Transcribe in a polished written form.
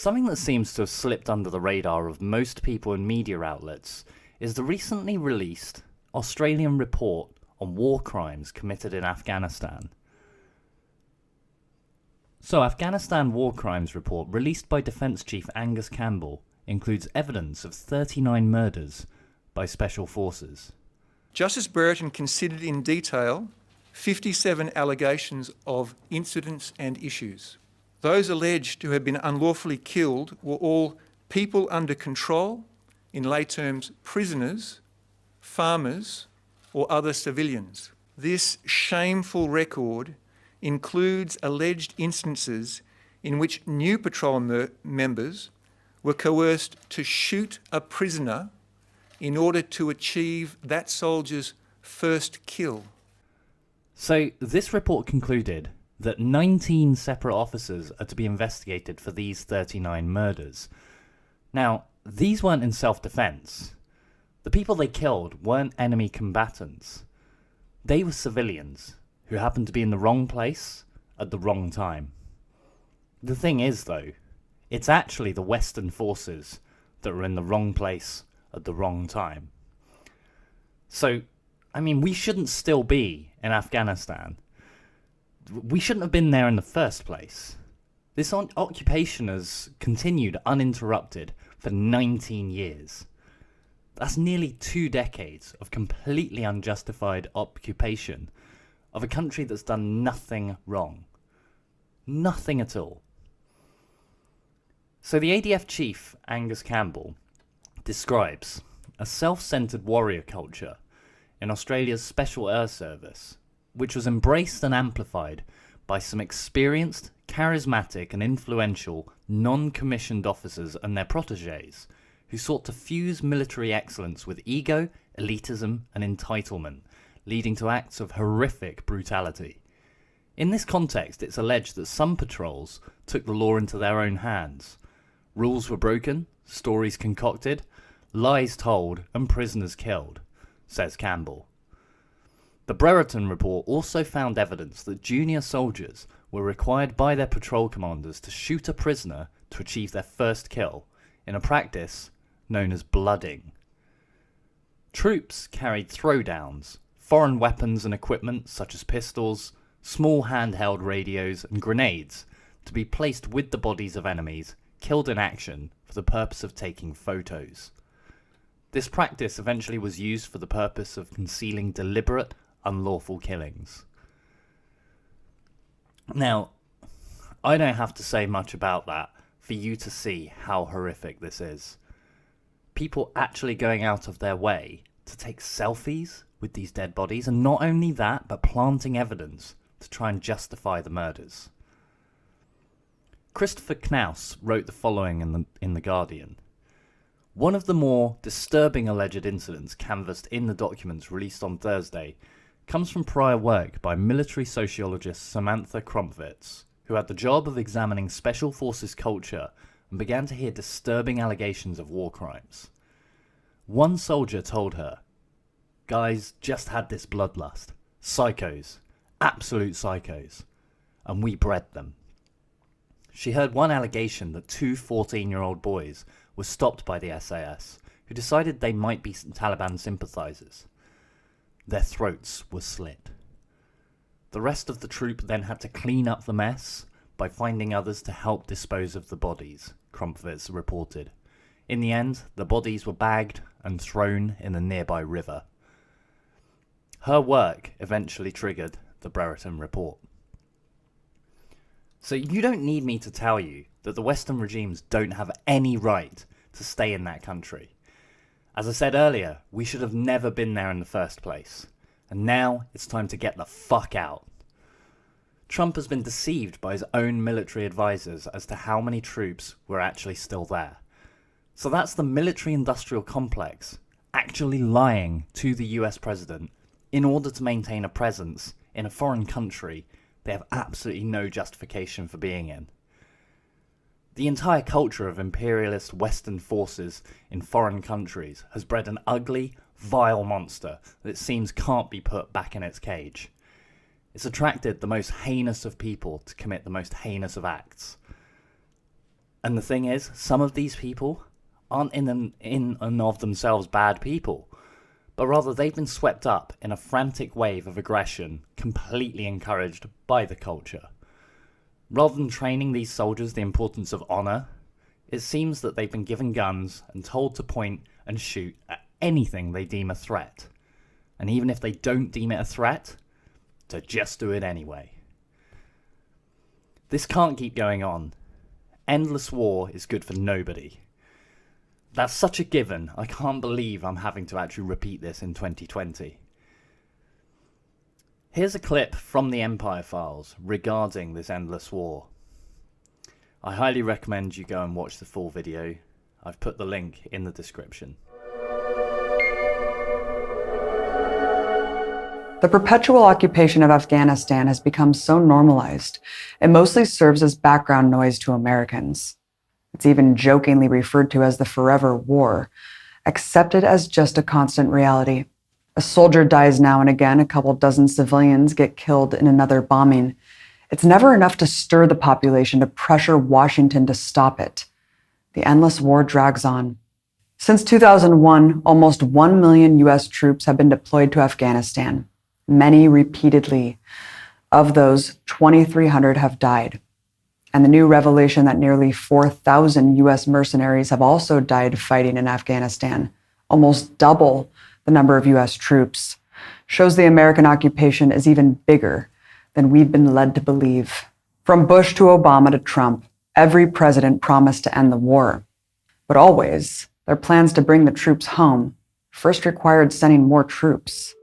Something that seems to have slipped under the radar of most people in media outlets is the recently released Australian report on war crimes committed in Afghanistan. So, Afghanistan War Crimes Report, released by Defence Chief Angus Campbell, includes evidence of 39 murders by Special Forces. Justice Brereton considered in detail 57 allegations of incidents and issues. Those alleged to have been unlawfully killed were all people under control, in lay terms prisoners, farmers or other civilians. This shameful record includes alleged instances in which new patrol members were coerced to shoot a prisoner in order to achieve that soldier's first kill. So, this report concluded that 19 separate officers are to be investigated for these 39 murders. Now, these weren't in self-defense. The people they killed weren't enemy combatants. They were civilians who happened to be in the wrong place at the wrong time. The thing is, though, it's actually the Western forces that were in the wrong place at the wrong time. So, we shouldn't still be in Afghanistan. We shouldn't have been there in the first place. This occupation has continued uninterrupted for 19 years. That's nearly 2 decades of completely unjustified occupation of a country that's done nothing wrong. Nothing at all. So the ADF chief, Angus Campbell, describes a self-centred warrior culture in Australia's Special Air Service, which was embraced and amplified by some experienced, charismatic and influential non-commissioned officers and their protégés who sought to fuse military excellence with ego, elitism and entitlement, leading to acts of horrific brutality. In this context, it's alleged that some patrols took the law into their own hands. Rules were broken, stories concocted, lies told and prisoners killed, says Campbell. The Brereton report also found evidence that junior soldiers were required by their patrol commanders to shoot a prisoner to achieve their first kill, in a practice known as blooding. Troops carried throwdowns, foreign weapons and equipment such as pistols, small handheld radios and grenades to be placed with the bodies of enemies killed in action for the purpose of taking photos. This practice eventually was used for the purpose of concealing deliberate, unlawful killings. Now, I don't have to say much about that for you to see how horrific this is. People actually going out of their way to take selfies with these dead bodies, and not only that, but planting evidence to try and justify the murders. Christopher Knaus wrote the following in the Guardian. One of the more disturbing alleged incidents canvassed in the documents released on Thursday comes from prior work by military sociologist Samantha Kromwitz, who had the job of examining Special Forces culture and began to hear disturbing allegations of war crimes. One soldier told her, "Guys just had this bloodlust. Psychos. Absolute psychos. And we bred them." She heard one allegation that 2 14-year-old boys were stopped by the SAS, who decided they might be Taliban sympathisers. Their throats were slit. The rest of the troop then had to clean up the mess by finding others to help dispose of the bodies, Kromwitz reported. In the end, the bodies were bagged and thrown in a nearby river. Her work eventually triggered the Brereton report. So you don't need me to tell you that the Western regimes don't have any right to stay in that country. As I said earlier, we should have never been there in the first place. And now it's time to get the fuck out. Trump has been deceived by his own military advisors as to how many troops were actually still there. So that's the military-industrial complex actually lying to the US president in order to maintain a presence in a foreign country they have absolutely no justification for being in. The entire culture of imperialist Western forces in foreign countries has bred an ugly, vile monster that it seems can't be put back in its cage. It's attracted the most heinous of people to commit the most heinous of acts. And the thing is, some of these people aren't in and of themselves bad people, but rather they've been swept up in a frantic wave of aggression completely encouraged by the culture. Rather than training these soldiers the importance of honour, it seems that they've been given guns and told to point and shoot at anything they deem a threat. And even if they don't deem it a threat, to just do it anyway. This can't keep going on. Endless war is good for nobody. That's such a given, I can't believe I'm having to actually repeat this in 2020. Here's a clip from the Empire Files regarding this endless war. I highly recommend you go and watch the full video. I've put the link in the description. The perpetual occupation of Afghanistan has become so normalized, it mostly serves as background noise to Americans. It's even jokingly referred to as the forever war, accepted as just a constant reality. A soldier dies now and again, a couple dozen civilians get killed in another bombing. It's never enough to stir the population to pressure Washington to stop it. The endless war drags on. Since 2001, almost 1 million US troops have been deployed to Afghanistan, many repeatedly. Of those, 2,300 have died. And the new revelation that nearly 4,000 US mercenaries have also died fighting in Afghanistan, almost double the number of US troops, shows the American occupation is even bigger than we've been led to believe. From Bush to Obama to Trump, every president promised to end the war. But always, their plans to bring the troops home first required sending more troops.